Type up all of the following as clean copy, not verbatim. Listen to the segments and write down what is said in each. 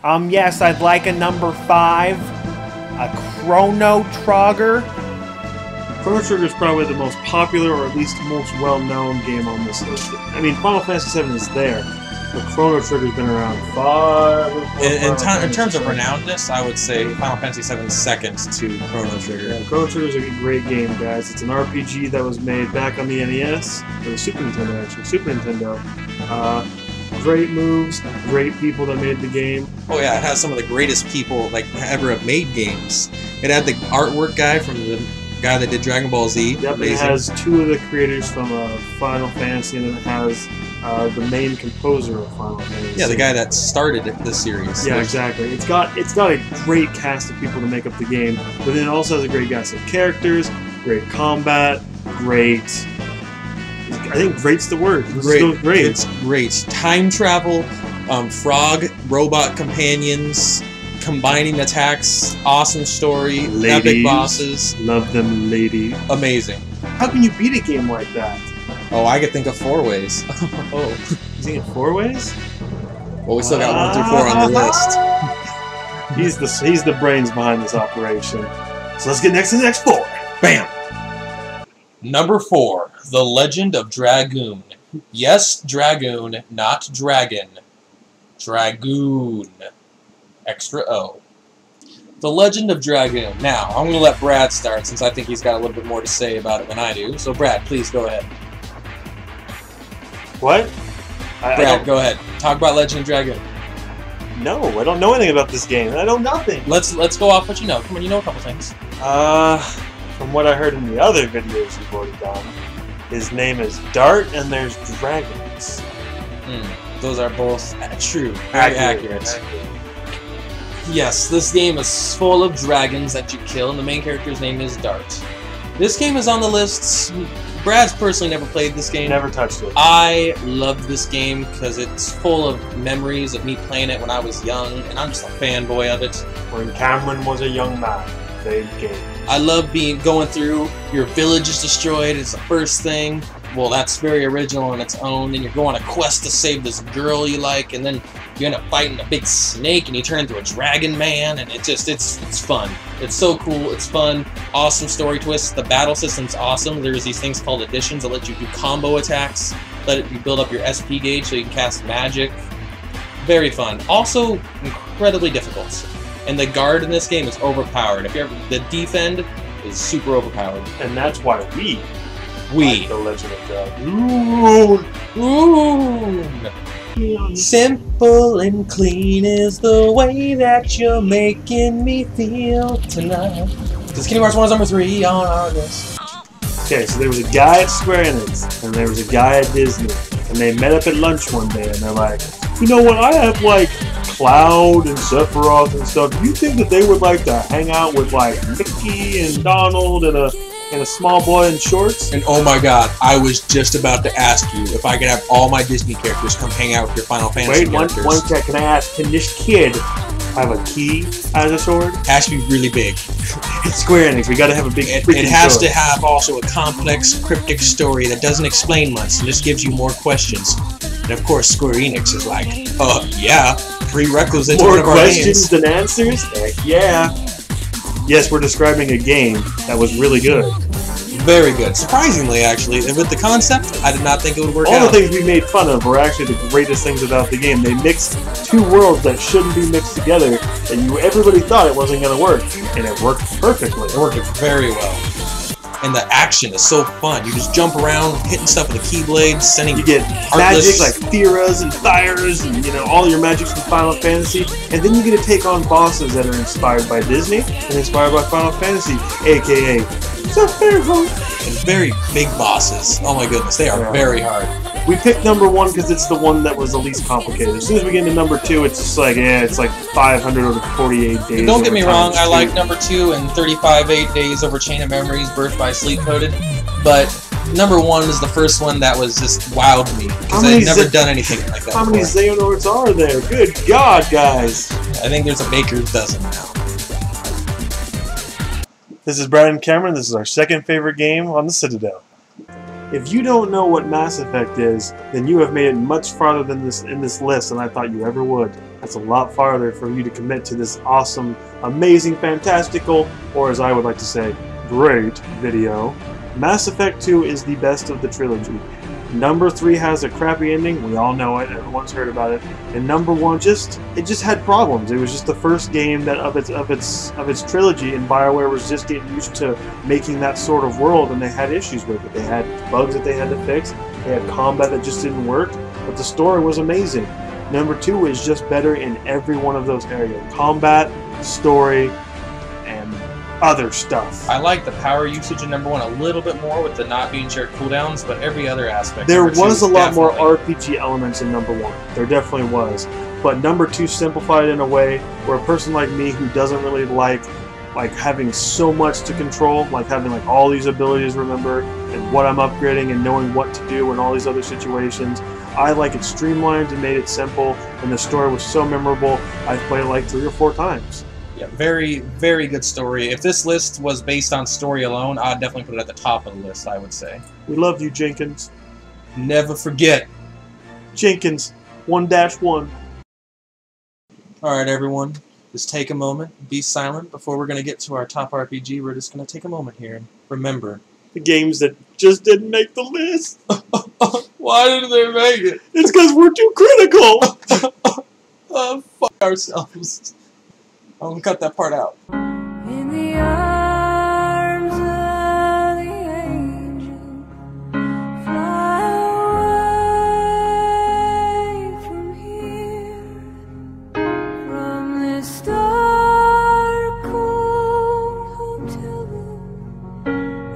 Yes, I'd like a number 5. A Chrono Trigger. Chrono Trigger is probably the most popular, or at least most well-known game on this list. I mean, Final Fantasy VII is there, but Chrono Trigger's been around in terms of renownedness, I would say Final Fantasy VII is second to Chrono Trigger. Yeah, Chrono Trigger is a great game, guys. It's an RPG that was made back on the NES, or the Super Nintendo, actually. Super Nintendo. Great moves, great people that made the game. Oh yeah, it has some of the greatest people like ever have made games. It had the artwork guy from the guy that did Dragon Ball Z. Yep, it has 2 of the creators from Final Fantasy, and then it has the main composer of Final Fantasy. Yeah, the guy that started the series. Yeah, exactly. It's got a great cast of people to make up the game, but then it also has a great cast of characters, great combat, great. I think great's the word. Great. It's great. Time travel, frog, robot companions, combining attacks, awesome story, ladies, epic bosses. Love them, ladies. Amazing. How can you beat a game like that? Oh, I could think of 4 ways. Oh, you think of 4 ways? Well, we still got 1 through 4 on the list. He's the brains behind this operation. So let's get next to the next 4. Bam! Number 4, The Legend of Dragoon. Yes, Dragoon, not dragon. Dragoon. Extra O. The Legend of Dragoon. Now, I'm going to let Brad start since I think he's got a little bit more to say about it than I do. So, Brad, please go ahead. What? Brad, go ahead. Talk about Legend of Dragoon. No, I don't know anything about this game. I know nothing. Let's go off what you know. Come on, you know a couple things. From what I heard in the other videos you've already done, his name is Dart, and there's dragons. Those are both true. Very accurate. Yes, this game is full of dragons that you kill, and the main character's name is Dart. This game is on the list. Brad's personally never played this game. Never touched it. I loved this game because it's full of memories of me playing it when I was young, and I'm just a fanboy of it. When Cameron was a young man, played games. I love going through, your village is destroyed, it's the first thing. Well, that's very original on its own. Then you go on a quest to save this girl you like, and then you end up fighting a big snake, and you turn into a dragon man, and it's fun. It's so cool, it's fun, awesome story twists. The battle system's awesome. There's these things called additions that let you do combo attacks, let you build up your SP gauge so you can cast magic. Very fun. Also, incredibly difficult. And the guard in this game is overpowered. The defend is super overpowered. And that's why we like The Legend of Dragoon. Simple and clean is the way that you're making me feel tonight. Because Kingdom Hearts 1 is number 3 on our list. Okay, so there was a guy at Square Enix, and there was a guy at Disney, and they met up at lunch one day, and they're like, you know what, I have like Cloud and Sephiroth and stuff. Do you think that they would like to hang out with like Mickey and Donald and a small boy in shorts? And oh my god, I was just about to ask you if I could have all my Disney characters come hang out with your Final Fantasy characters. One sec, can I ask, can this kid have a key as a sword? It has to be really big. It's Square Enix, we gotta have a big It has to have also a complex, cryptic story that doesn't explain much and just gives you more questions. And of course, Square Enix is like, yeah, prerequisite to one of our questions than answers? Heck yeah. Yes, we're describing a game that was really good. Very good. Surprisingly, actually, with the concept, I did not think it would work out. All the things we made fun of were actually the greatest things about the game. They mixed 2 worlds that shouldn't be mixed together, and everybody thought it wasn't going to work, and it worked perfectly. It worked very well. And the action is so fun. You just jump around, hitting stuff with the Keyblades, sending you get magic like Theras and Thyras, and all your magics from Final Fantasy, and then you get to take on bosses that are inspired by Disney and inspired by Final Fantasy, aka Sephiroth. And very big bosses. Oh my goodness, they are very hard. We picked number 1 because it's the one that was the least complicated. As soon as we get into number 2, it's just like, it's like 548 days. And don't get me wrong, I like number 2 and 35 days over Chain of Memories, Birth by Sleep Coded. But number 1 is the first one that was just wowed me because I've never done anything like that. How many Xehanorts are there? Good God, guys! I think there's a baker's dozen now. This is Brad and Cameron. This is our second favorite game on the Citadel. If you don't know what Mass Effect is, then you have made it much farther than in this list than I thought you ever would. That's a lot farther for you to commit to this awesome, amazing, fantastical, or as I would like to say, great video. Mass Effect 2 is the best of the trilogy. Number 3 has a crappy ending. We all know it. Everyone's heard about it. And number 1 just had problems. It was just the first game that of its trilogy, and BioWare was just getting used to making that sort of world, and they had issues with it. They had bugs that they had to fix. They had combat that just didn't work. But the story was amazing. Number 2 is just better in every one of those areas: combat, story, and other stuff. I like the power usage in number 1 a little bit more with the not being shared cooldowns, but every other aspect. There was a lot more RPG elements in number 1. There definitely was. But number 2 simplified in a way where a person like me who doesn't really like having so much to control, like having like all these abilities, remember, and what I'm upgrading and knowing what to do in all these other situations. I like it streamlined and made it simple, and the story was so memorable. I've played it like 3 or 4 times. Yeah, very, very good story. If this list was based on story alone, I'd definitely put it at the top of the list, I would say. We love you, Jenkins. Never forget. Jenkins, 1-1. Alright, everyone. Just take a moment, be silent. Before we're going to get to our top RPG, we're just going to take a moment here and remember. The games that just didn't make the list. Why didn't they make it? It's because we're too critical. Fuck ourselves. I'm going to cut that part out. In the arms of the angel, fly away from here, from this dark, cold hotel room,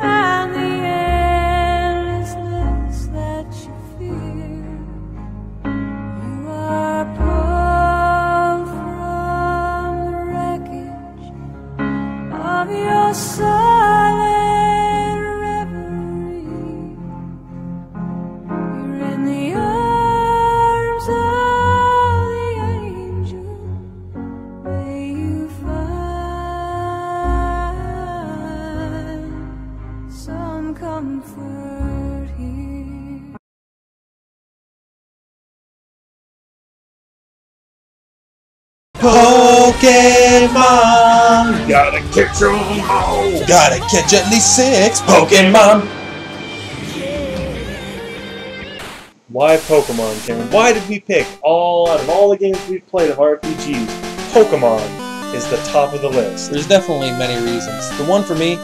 and the endlessness that you fear. You are pulled from the wreckage of your silent reverie. You're in the arms of the angel. May you find some comfort here. Pokemon! Gotta catch 'em all. Gotta catch at least 6 Pokemon! Why Pokemon, Cameron? Why did we pick out of all the games we've played of RPGs, Pokemon is the top of the list? There's definitely many reasons. The one for me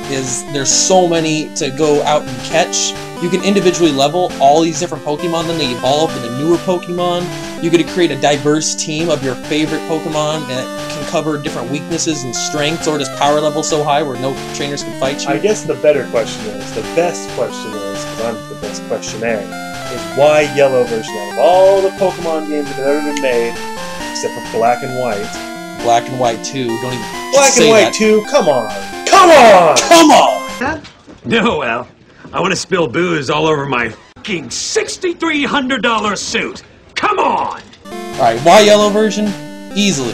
is there's so many to go out and catch. You can individually level all these different Pokemon, then they evolve into newer Pokemon. You get to create a diverse team of your favorite Pokemon that can cover different weaknesses and strengths, or just power level so high where no trainers can fight you. I guess the better question is, the best question is, because I'm the best questionnaire, is why Yellow version out of all the Pokemon games that have ever been made, except for Black and White. Black and White 2, don't even Black say and White that. 2, come on! Come on! Come on! No, Al. I want to spill booze all over my fucking $6,300 suit. Come on! Alright, why Yellow version? Easy.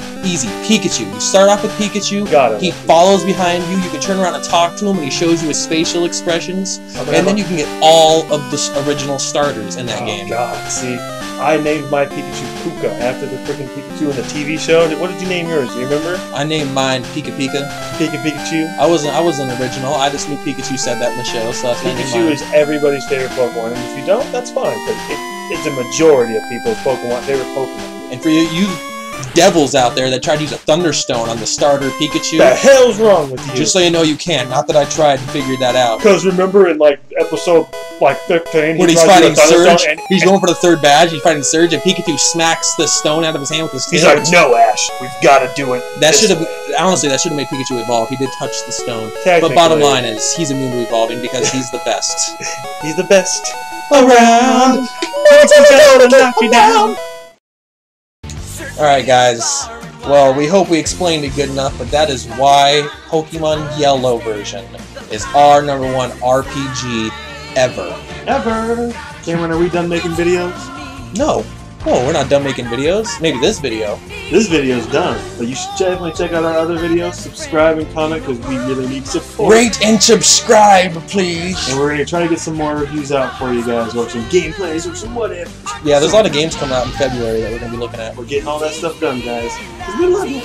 Pikachu. You start off with Pikachu. Got it. He follows behind you. You can turn around and talk to him, and he shows you his facial expressions. And then you can get all of the original starters in that game. Oh god, see, I named my Pikachu Puka after the freaking Pikachu in the TV show. What did you name yours? Do you remember? I named mine Pika. Pikachu? I wasn't original. I just knew Pikachu said that in the show, so that's what I named Pikachu mine. is everybody's favorite Pokemon, and if you don't, that's fine, but it's a majority of people's favorite Pokemon. And for you devils out there that tried to use a Thunderstone on the starter Pikachu, The hell's wrong with you? just so you know you can't. Not that I tried and figured that out. Because remember in episode 15, When he's tried to fighting do a Thunderstone Surge, and he's going for the third badge, he's fighting Surge, and Pikachu smacks the stone out of his hand with his he's tail. like, no, Ash, we've got to do it. That this should have, way." honestly, that should have made Pikachu evolve. He did touch the stone. But Technically. bottom line is, he's immune to evolving because he's the best. He's the best. Around, to knock you down. Alright guys, well we hope we explained it good enough, but that is why Pokemon Yellow version is our #1 RPG ever. Ever. Cameron, are we done making videos? No, Oh, we're not done making videos? Maybe this video. This video's done, but you should definitely check out our other videos, subscribe and comment, because we really need support. Rate and subscribe, please. And we're going to try to get some more reviews out for you guys, or some gameplays, or some whatever. Yeah, there's a lot of games coming out in February that we're going to be looking at. We're getting all that stuff done, guys. 'Cause we love you.